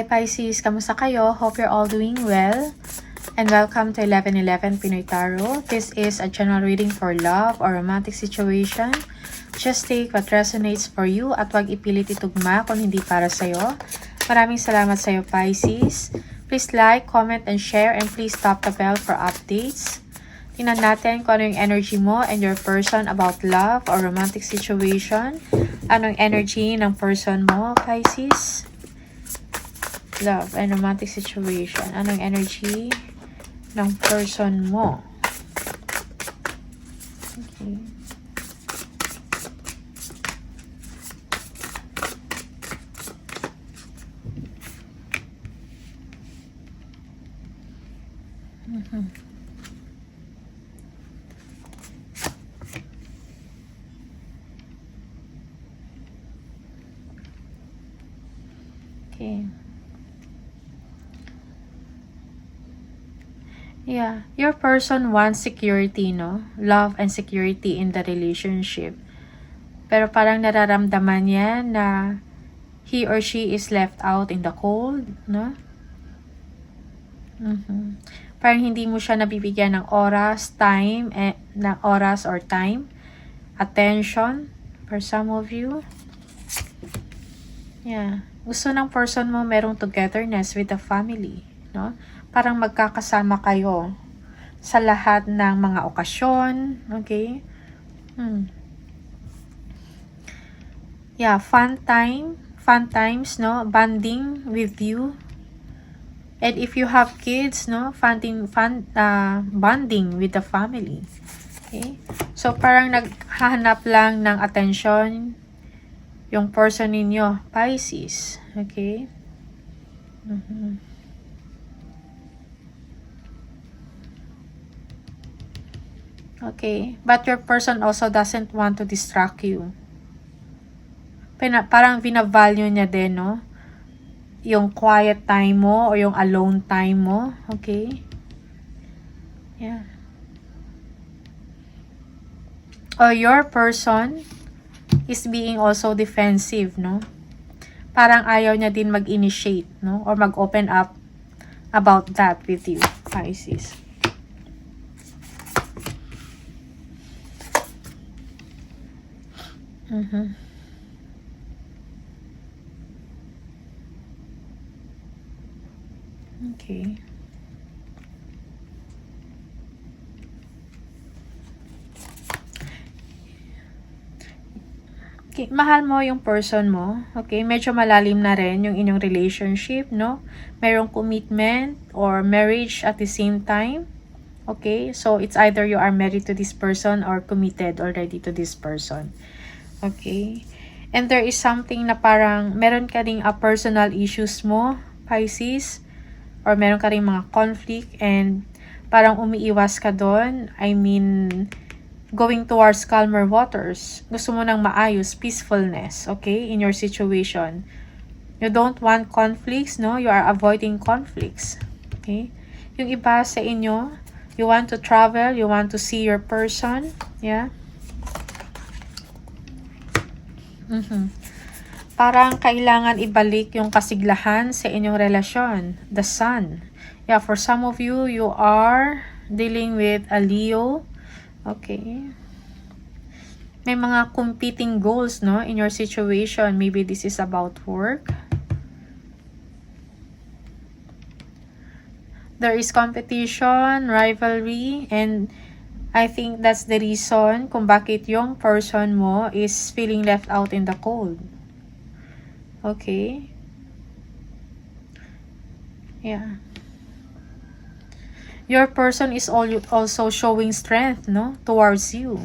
Pisces, kamusta kayo? Hope you're all doing well. And welcome to 1111 Pinoy Tarot. This is a general reading for love or romantic situation. Just take what resonates for you at wag ipilit itugma kung hindi para sa'yo. Maraming salamat sa'yo, Pisces. Please like, comment, and share, and please tap the bell for updates. Tingnan natin kung ano yung energy mo and your person about love or romantic situation. Anong energy ng person mo, Pisces? Love and romantic situation. Anong energy ng person mo? Okay. Okay. Yeah, your person wants security, no? Love and security in the relationship. Pero parang nararamdaman niya na he or she is left out in the cold, no? Parang hindi mo siya nabibigyan ng oras, time, or time, attention, for some of you. Yeah. Gusto ng person mo merong togetherness with the family, no? Parang magkakasama kayo sa lahat ng mga okasyon, okay? Yeah, fun times, no? Bonding with you. And if you have kids, no? Bonding with the family. Okay? So, parang naghahanap lang ng attention yung person ninyo, Pisces. Okay? Okay, but your person also doesn't want to distract you. Parang binavalue niya din, no? Yung quiet time mo o yung alone time mo. Okay? Yeah. Or your person is being also defensive, no? Parang ayaw niya din mag-initiate, no? Or mag-open up about that with you, Pisces. Okay. Okay, mahal mo yung person mo. Okay, medyo malalim na rin yung inyong relationship, no? Merong commitment or marriage at the same time. Okay, so it's either you are married to this person or committed already to this person. Okay, and there is something na parang meron ka ring personal issues mo, Pisces, or meron ka ring mga conflict and parang umiiwas ka doon. I mean, going towards calmer waters. Gusto mo ng maayos, peacefulness, okay, in your situation. You don't want conflicts, no? You are avoiding conflicts. Okay? Yung iba sa inyo, you want to travel, you want to see your person, yeah? Parang kailangan ibalik yung kasiglahan sa inyong relasyon. The Sun. Yeah, for some of you, you are dealing with a Leo. Okay. May mga competing goals, no, in your situation. Maybe this is about work. There is competition, rivalry, and I think that's the reason kung bakit yung person mo is feeling left out in the cold. Okay? Yeah. Your person is also showing strength, no, towards you.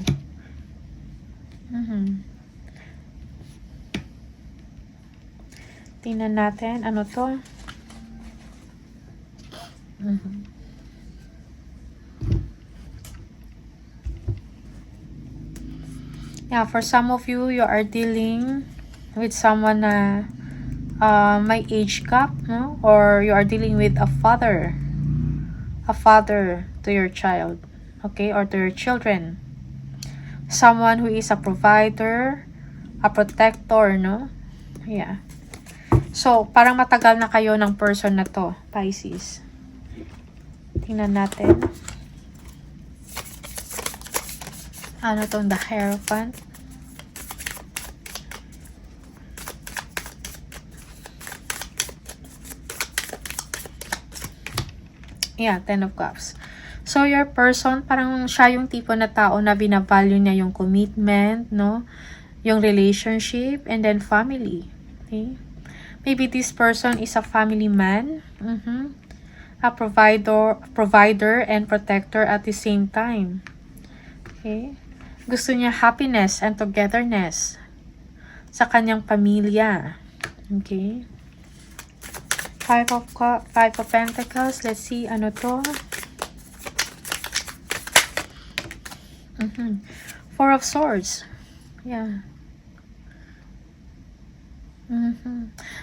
Tingnan natin, ano to? Yeah, for some of you, you are dealing with someone na may age gap, no? Or you are dealing with a father to your child, okay, or to your children. Someone who is a provider, a protector, no? Yeah. So, parang matagal na kayo ng person na to, Pisces. Tingnan natin. Ano tong the Hierophant? Yeah, Ten of Cups. So, your person, parang siya yung tipo na tao na binavalue niya yung commitment, no? Yung relationship, and then family. Okay? Maybe this person is a family man. A provider and protector at the same time. Okay? Gusto niya happiness and togetherness sa kanyang pamilya. Okay? Five of Pentacles. Let's see, ano to? Four of Swords. Yeah.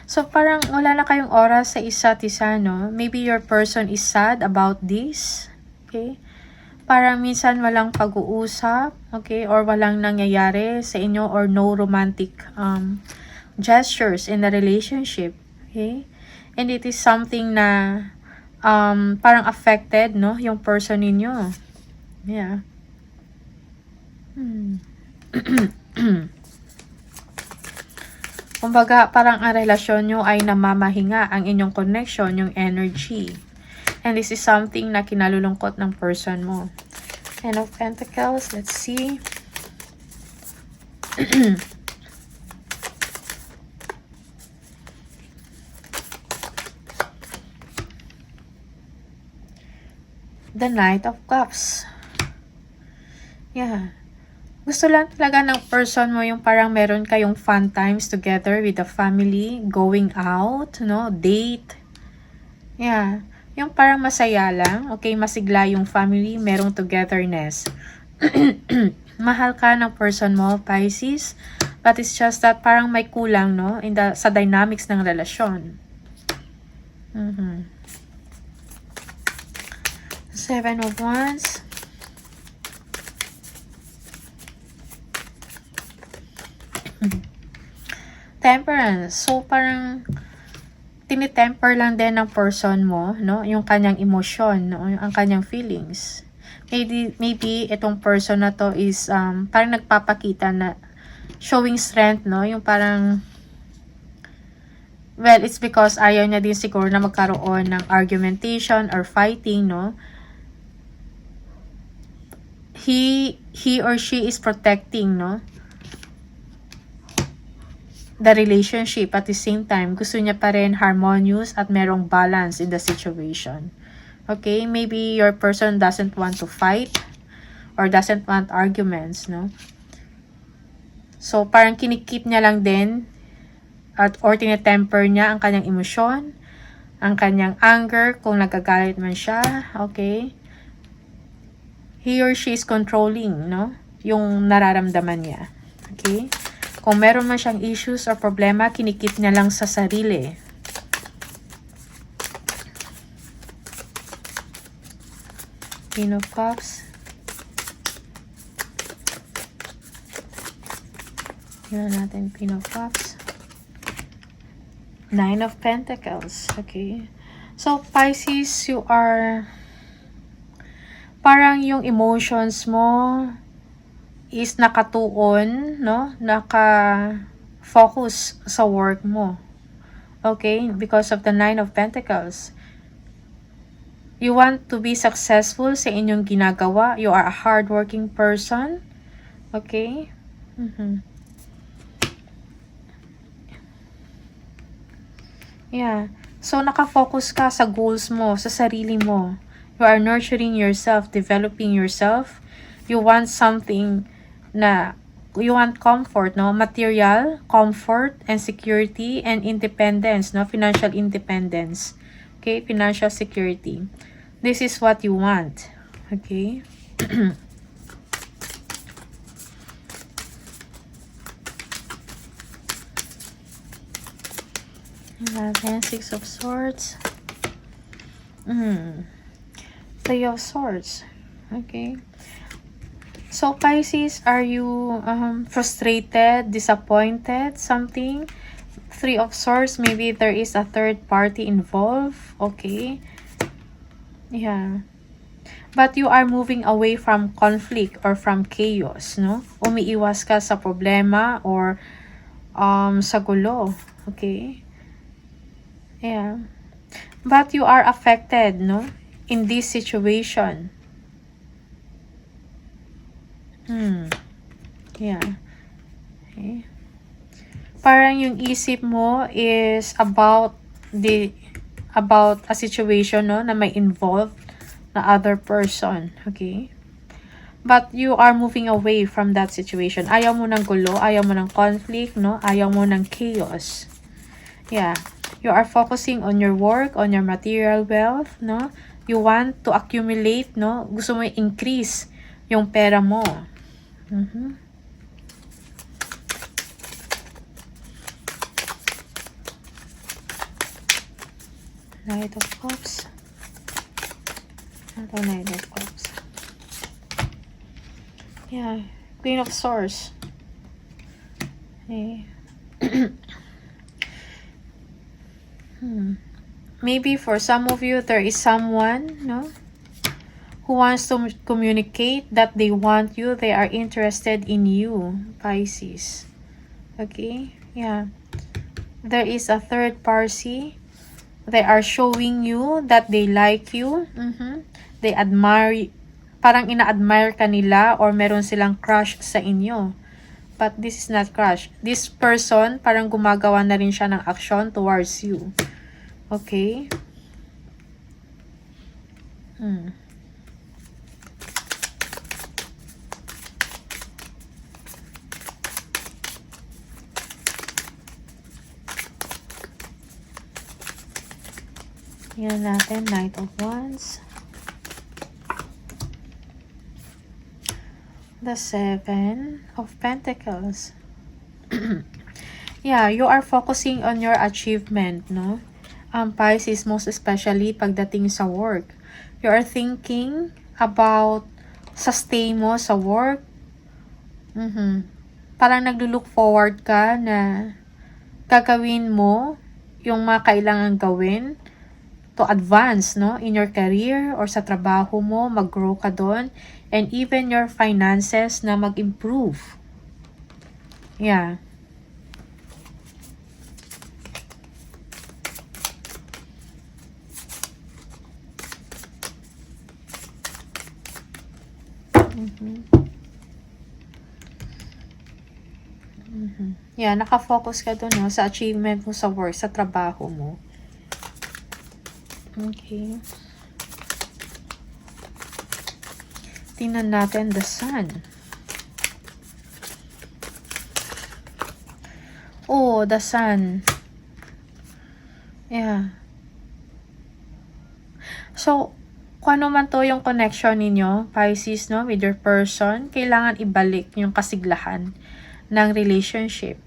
So, parang wala na kayong oras sa isa't isa, no? Maybe your person is sad about this. Okay? Parang minsan walang pag-uusap, okay? Or walang nangyayari sa inyo or no romantic gestures in the relationship. Okay? And it is something na parang affected, no? Yung person ninyo. Yeah. Kumbaga, parang ang relasyon nyo ay namamahinga, ang inyong connection, yung energy. And this is something na kinalulungkot ng person mo. Ten of Pentacles, let's see. The Knight of Cups. Yeah. Gusto lang talaga ng person mo yung parang meron kayong fun times together with the family, going out, no, date. Yeah. Yung parang masaya lang, okay, masigla yung family, merong togetherness. Mahal ka ng person mo, Pisces, but it's just that parang may kulang, no, sa dynamics ng relasyon. Seven of Wands. Temperance. So, parang tinitemper lang din ng person mo, no? Yung kanyang emosyon, no? Ang kanyang feelings. Maybe itong person na to is parang nagpapakita na showing strength, no? Yung parang well, it's because ayaw niya din siguro na magkaroon ng argumentation or fighting, no? He or she is protecting, no? The relationship at the same time, gusto niya pa rin harmonious at merong balance in the situation. Okay? Maybe your person doesn't want to fight or doesn't want arguments, no? So, parang kinikip niya lang din or tinitemper niya ang kanyang emosyon, ang kanyang anger, kung nagagalit man siya, okay? He or she is controlling, no? Yung nararamdaman niya. Okay? Kung meron man siyang issues or problema, kinikip niya lang sa sarili. Queen of Cups. Yan natin, Queen of Cups. Nine of Pentacles. Okay. So, Pisces, you are parang yung emotions mo is nakatuon, no? Naka-focus sa work mo. Okay? Because of the Nine of Pentacles. You want to be successful sa inyong ginagawa. You are a hardworking person. Okay? Yeah. So, nakafocus ka sa goals mo, sa sarili mo. You are nurturing yourself, developing yourself. You want something na you want comfort, no? Material, comfort, and security, and independence, no? Financial independence. Okay? Financial security. This is what you want. Okay? Then, Six of Swords. Three of Swords. Okay? So, Pisces, are you frustrated, disappointed, something? Three of Swords, maybe there is a third party involved. Okay. Yeah. But you are moving away from conflict or from chaos, no? Umiiwas ka sa problema or sa gulo. Okay? Yeah. But you are affected, no? In this situation. Yeah. Okay. Parang yung isip mo is about a situation, no, na may involved na other person. Okay? But you are moving away from that situation. Ayaw mo ng gulo, ayaw mo ng conflict, no? Ayaw mo ng chaos. Yeah. You are focusing on your work, on your material wealth, no? You want to accumulate, no? Gusto mo i-increase yung pera mo. Knight of Cups. Ito, Knight of Cups. Yeah. Queen of Swords. Okay. Maybe for some of you, there is someone, no, who wants to communicate that they want you, they are interested in you, Pisces. Okay? Yeah. There is a third party. They are showing you that they like you. They admire, parang ina-admire ka nila or meron silang crush sa inyo. But this is not crush. This person, parang gumagawa na rin siya ng action towards you. Okay? Yan natin, Knight of Wands. The Seven of Pentacles. Yeah, you are focusing on your achievement, no? Pisces, most especially pagdating sa work. You are thinking about sa stay mo sa work. Parang naglo-look forward ka na gagawin mo yung mga kailangan gawin to advance, no, in your career or sa trabaho mo, mag-grow ka doon, and even your finances na mag-improve. Yeah. Yeah, nakafocus ka doon, no, sa achievement mo sa work, sa trabaho mo. Okay. Tingnan natin the Sun. Oh, the Sun. Yeah. So, kung ano man to yung connection ninyo, Pisces, no, with your person, kailangan ibalik yung kasiglahan ng relationship.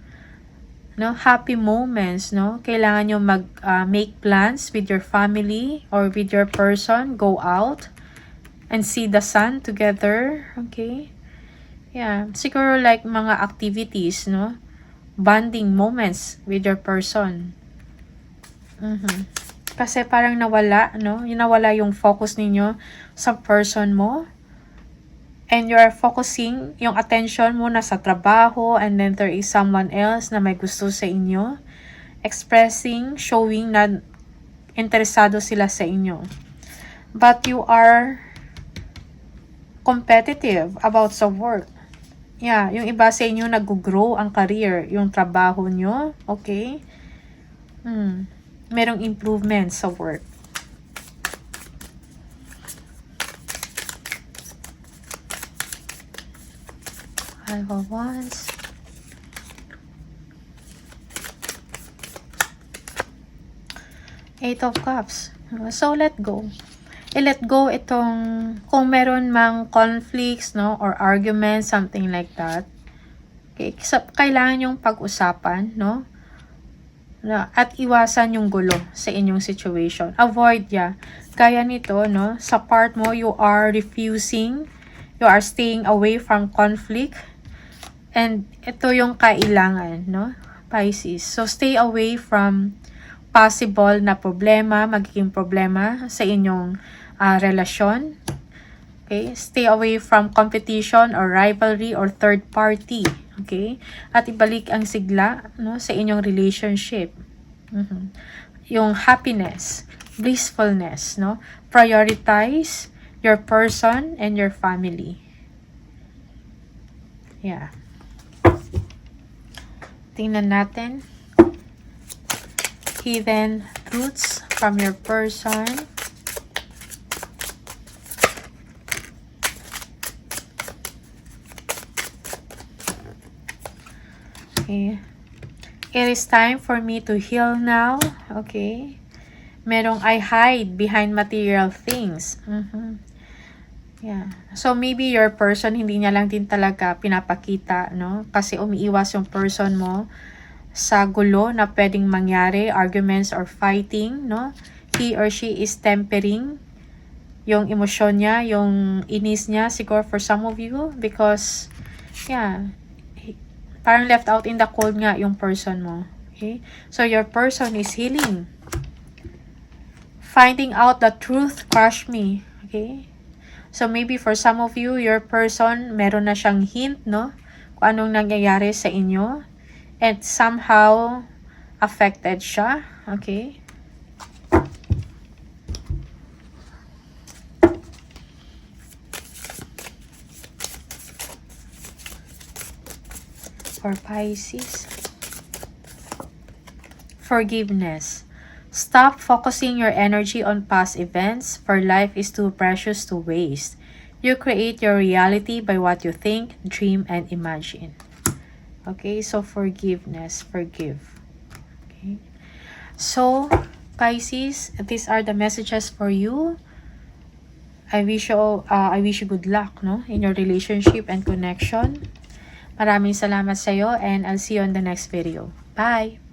No, happy moments, no? Kailangan nyo make plans with your family or with your person, go out and see the sun together, okay? Yeah, siguro like mga activities, no? Bonding moments with your person. Kasi parang nawala, no? Nawala yung focus ninyo sa person mo. And you are focusing yung attention mo na sa trabaho, and then there is someone else na may gusto sa inyo. Expressing, showing na interesado sila sa inyo. But you are competitive about sa work. Yeah, yung iba sa inyo nag-grow ang career, yung trabaho nyo, okay? Merong improvement sa work. Five of Wands. Eight of Cups. So, let go. I-let go itong, kung meron mang conflicts, no, or arguments, something like that. Okay, kailangan yung pag-usapan, no, at iwasan yung gulo sa inyong situation. Avoid ya. Kaya nito, no, sa part mo, you are refusing, you are staying away from conflict, and ito yung kailangan, no, Pisces. So, stay away from possible na problema, magiging problema sa inyong relasyon. Okay? Stay away from competition or rivalry or third party. Okay? At ibalik ang sigla, no, sa inyong relationship. Yung happiness, blissfulness, no? Prioritize your person and your family. Yeah. Tingnan natin. Hidden truths from your person. Okay. It is time for me to heal now. Okay. Merong I hide behind material things. Yeah. So, maybe your person, hindi niya lang din talaga pinapakita, no? Kasi umiiwas yung person mo sa gulo na pwedeng mangyari, arguments or fighting, no? He or she is tempering yung emosyon niya, yung inis niya, siguro for some of you, because, yeah, parang left out in the cold nga yung person mo. Okay? So, your person is healing. Finding out the truth crushed me. Okay? So, maybe for some of you, your person, meron na siyang hint, no? Kung anong nangyayari sa inyo. And somehow, affected siya. Okay? For Pisces. Forgiveness. Stop focusing your energy on past events, for life is too precious to waste. You create your reality by what you think, dream, and imagine. Okay, so forgiveness, forgive. Okay. So, Pisces, these are the messages for you. I wish you good luck, no, in your relationship and connection. Maraming salamat sa iyo, and I'll see you on the next video. Bye!